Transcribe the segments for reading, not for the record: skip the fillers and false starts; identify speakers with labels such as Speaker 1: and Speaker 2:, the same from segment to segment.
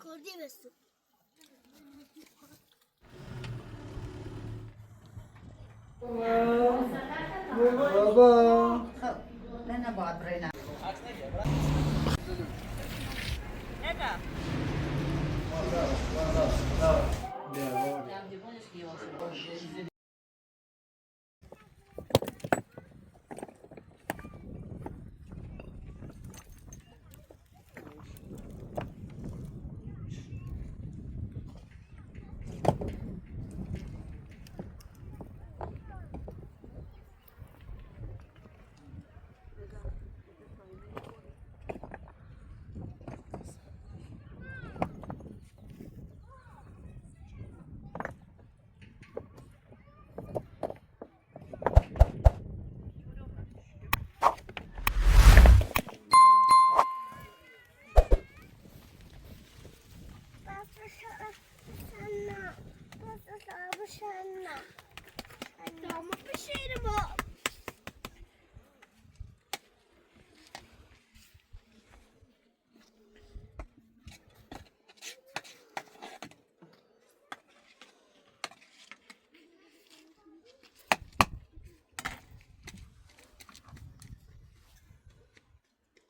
Speaker 1: کردی بستو
Speaker 2: بابا
Speaker 3: نه باید برای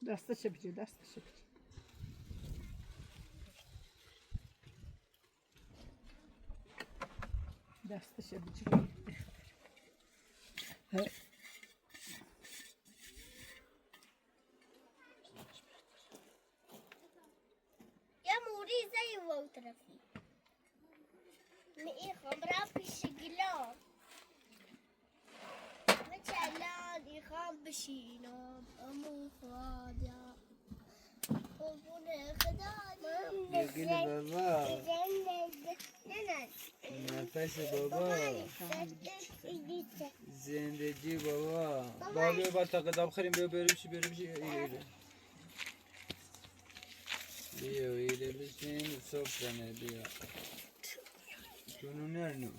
Speaker 4: دستش بگیر دستش بگیر دستش بگیر
Speaker 1: يا موري زي ووترفي مئي خمرة في الشقلان متعلان يخام بشينا أمو فاديا وبنا خدانا
Speaker 2: بگین بابا نفس بابا زندگی بابا بابا با تا قدام خریم بریم چی بیا ایره بشین صبح کنه بیا کنو نرنو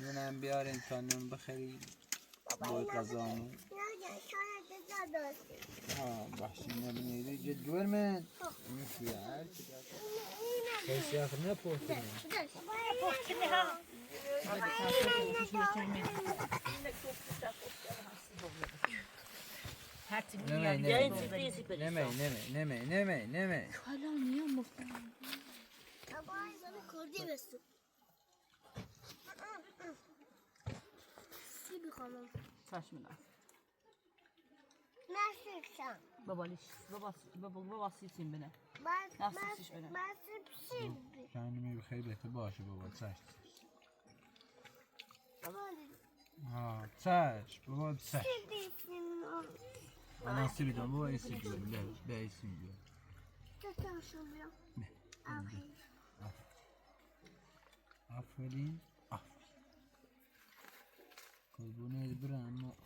Speaker 2: نونم بیارین تا نون بخری با قضامون بحشی نبینیری جدول من میخوی هرچی کسی آخر نپوکنه نمی
Speaker 4: حالا نیا مفتم
Speaker 1: أنا كردي بس سيبي خلاص
Speaker 4: چشم نه
Speaker 1: نشيكشان
Speaker 4: بابالیش بابا سیتیم بینه
Speaker 1: بس
Speaker 4: نفسش بینه
Speaker 1: سيبي
Speaker 2: کنمی بخیر بهتر باشه بابا چشم چشم بابا چشم انا سیبی دام بابا ایسی بیارم به ایسی بیارم آفرین قربونه برم اما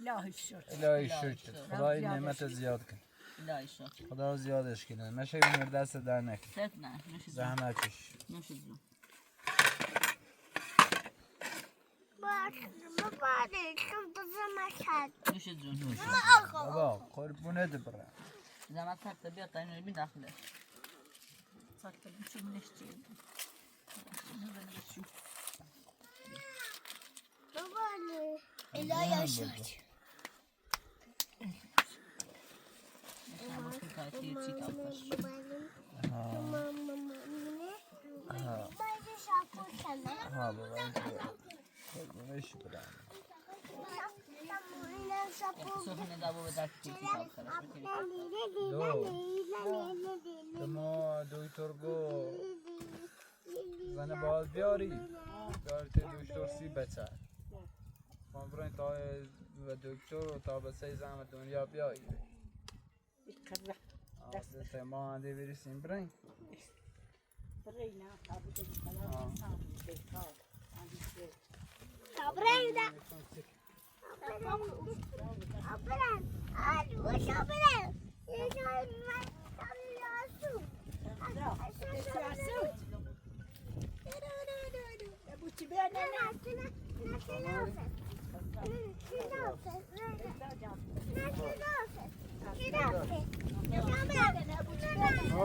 Speaker 4: الهی شکر
Speaker 2: الهی شکر خدای نعمت زیاد کن
Speaker 4: الهی شکر
Speaker 2: خدا زیادش کنه نشه بینر دست در نکن
Speaker 4: سرت نه نوش جون
Speaker 2: زحمت کش
Speaker 4: نوش جون نوش جون
Speaker 2: بابا قربونه برم
Speaker 4: زحمت ساکت بیا تا اینو بی داخله ساکت بچه نشتی
Speaker 1: إلهي شكر
Speaker 2: ها بابا قربونش برم
Speaker 4: صبح ندابو به دست کتاب
Speaker 2: دو ما دکتر گو زن باز بیاری دکتر سی بچه من برای تا دکتر تا به سی زن دنیا بیایی دست ما انده بریسیم برای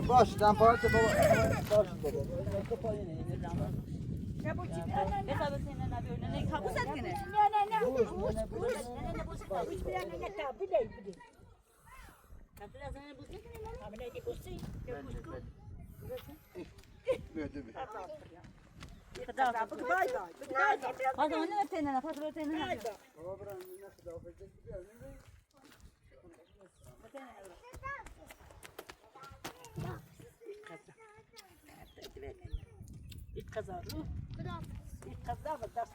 Speaker 2: باش دم پایت بابا باش بابا
Speaker 4: بخواه بسینه نبیونه نه کابوست کنه هذا وانا نتينا نفاس بتينا هذا يتكسروا يتكسر بالدرس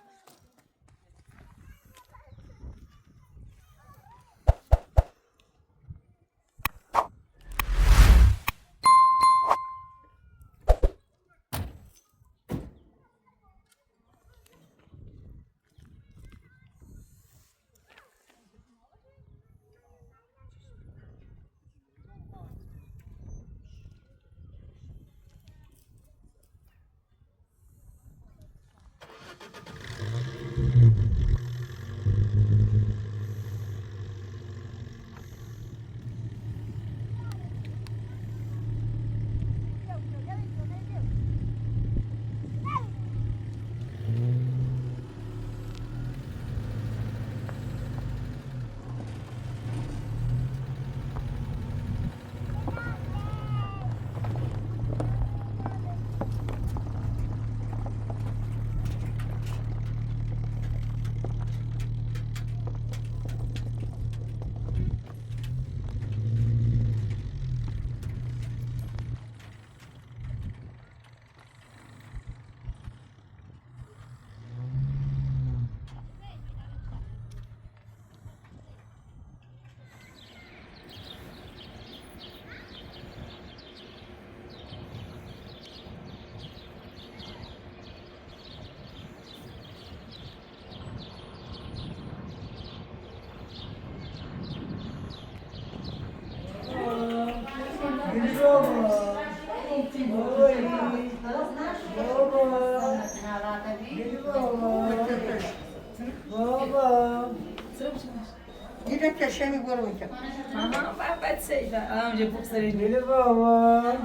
Speaker 3: Gidip yaşamı görmeyeceğim.
Speaker 4: Aha ben seyda amca bu sarayım
Speaker 2: Gel baba.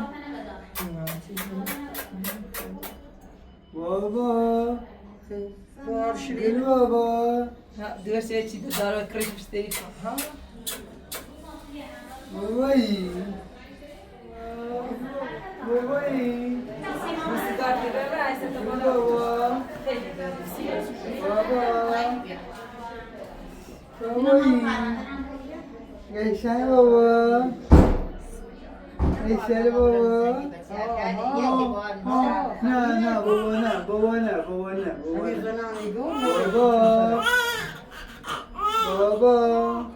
Speaker 2: Baba. Gel baba.
Speaker 4: ha diyor şey çiğde darbe kırışmış dedik ha
Speaker 2: Babay. Babay.
Speaker 4: bu sigara da var ise
Speaker 2: Gel
Speaker 4: tamam
Speaker 2: baba. Baba. Babay. Gelsene baba. Gelsene baba. Ne baba ne baba ne baba ne baba ne. Baba. Baba.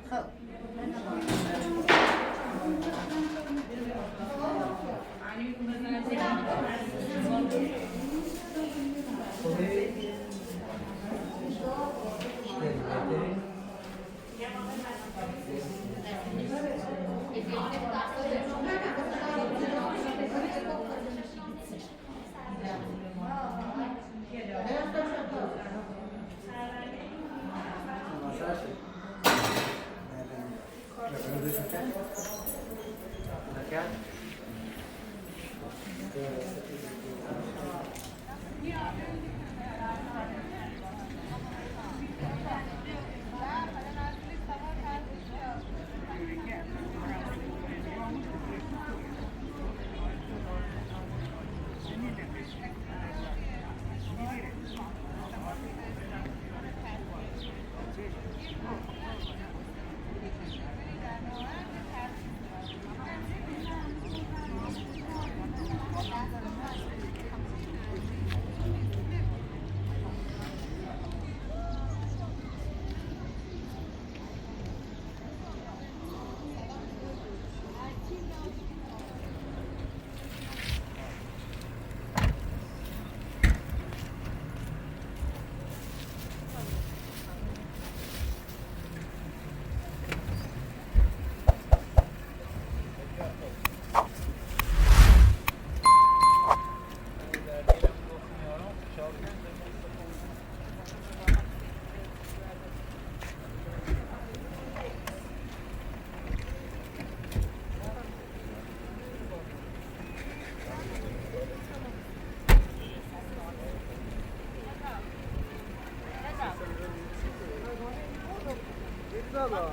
Speaker 2: بابا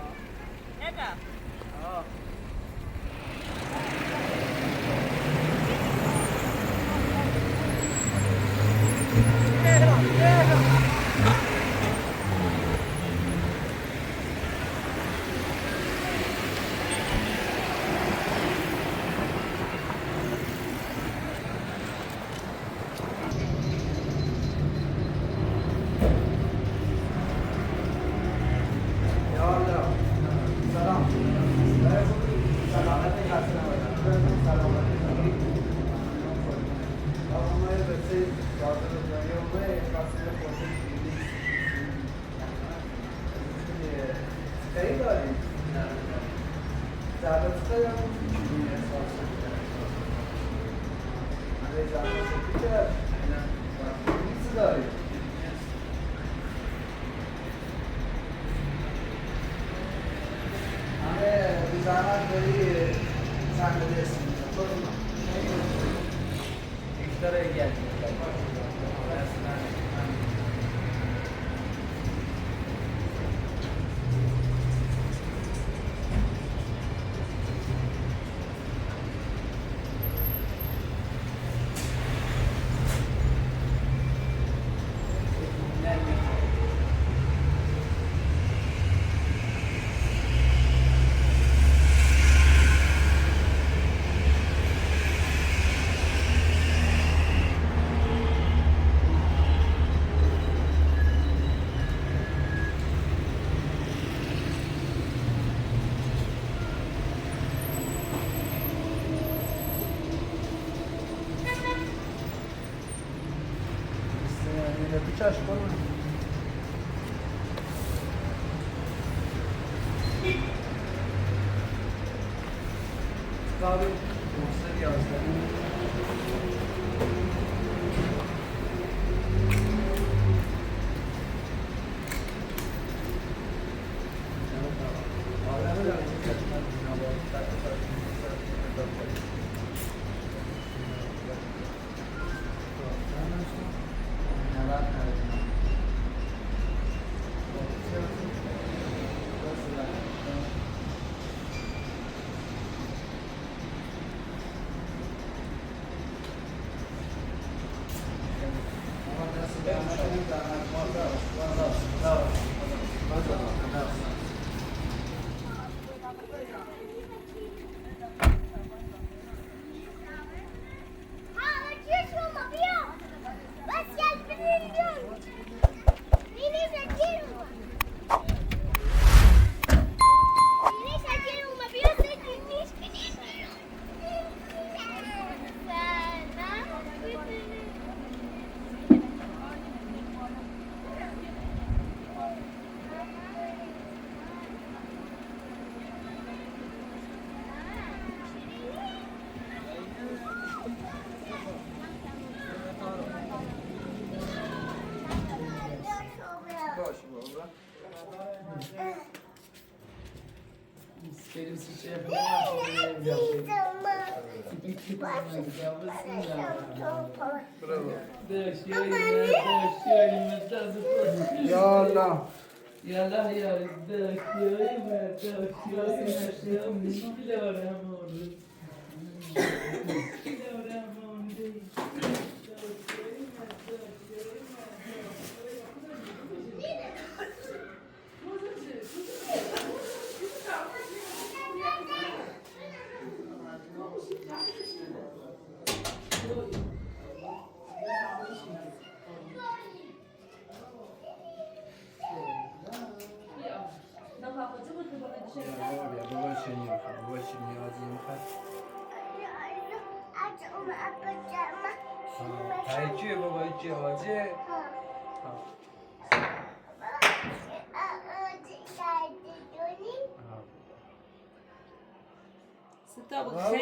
Speaker 4: نگه
Speaker 2: آه چشم برو کتاب محسن یازده
Speaker 5: يلا يا ردك يا مردك يا مشكلة رمون
Speaker 2: هیچی بابا هیچی آجه
Speaker 4: ستا بخیر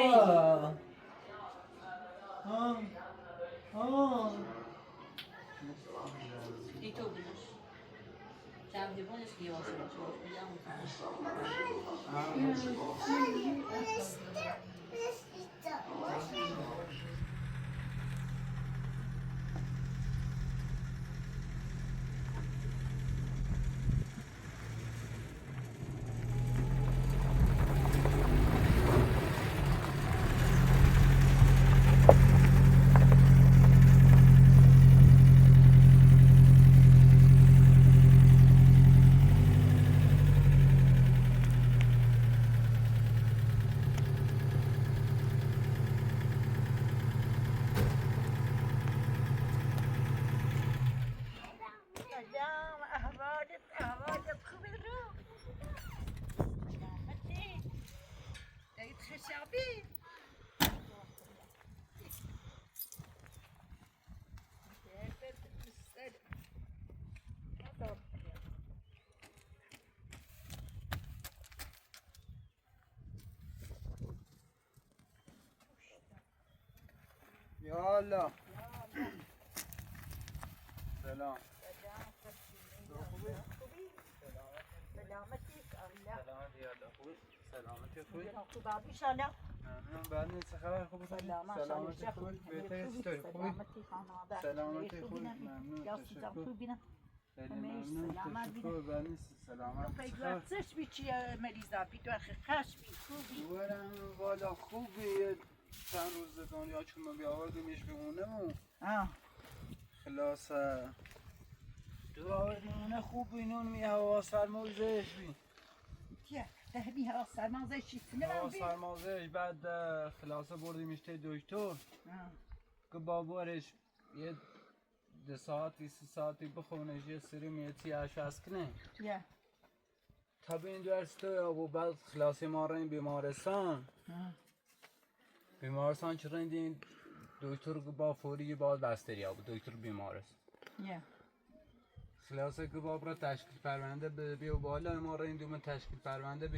Speaker 4: ای تو بودش جمع دیوانش که یواش
Speaker 3: بی
Speaker 2: یالا سلام سلامتی خوبی؟ ممنون بعد نیست خبر خوب سلامتی خوبی؟ بهتر استوری خوبی؟ سلامتی خوبی؟ ممنون تشکر خیلی ممنون تشکر بعد نیست سلامت خیر
Speaker 3: Chcesz być Meliza, trochę خشمی خوبی
Speaker 2: دوارم والا خوبی چند روز دنیا چون ما بیاوردیمش بمونه خلاصه دوارمونه خوب اینون می هوا سرمازش بی
Speaker 3: ده بی ها سرمازه شیفته
Speaker 2: هوا سرمازش بعد خلاصه بردیمش تی دکتر که بابارش یه 2 ساعتی 3 ساعتی بخونش یه سری میتی اشعاس کنه طبعا درس تو و بعد خلاصه ما رین بیمارستان چه رین دکتر که با فوری باز بستری بود دکتر بیمارست خلاصه که باب را تشکیل پرونده بیا بالا ما رین دوم تشکیل پرونده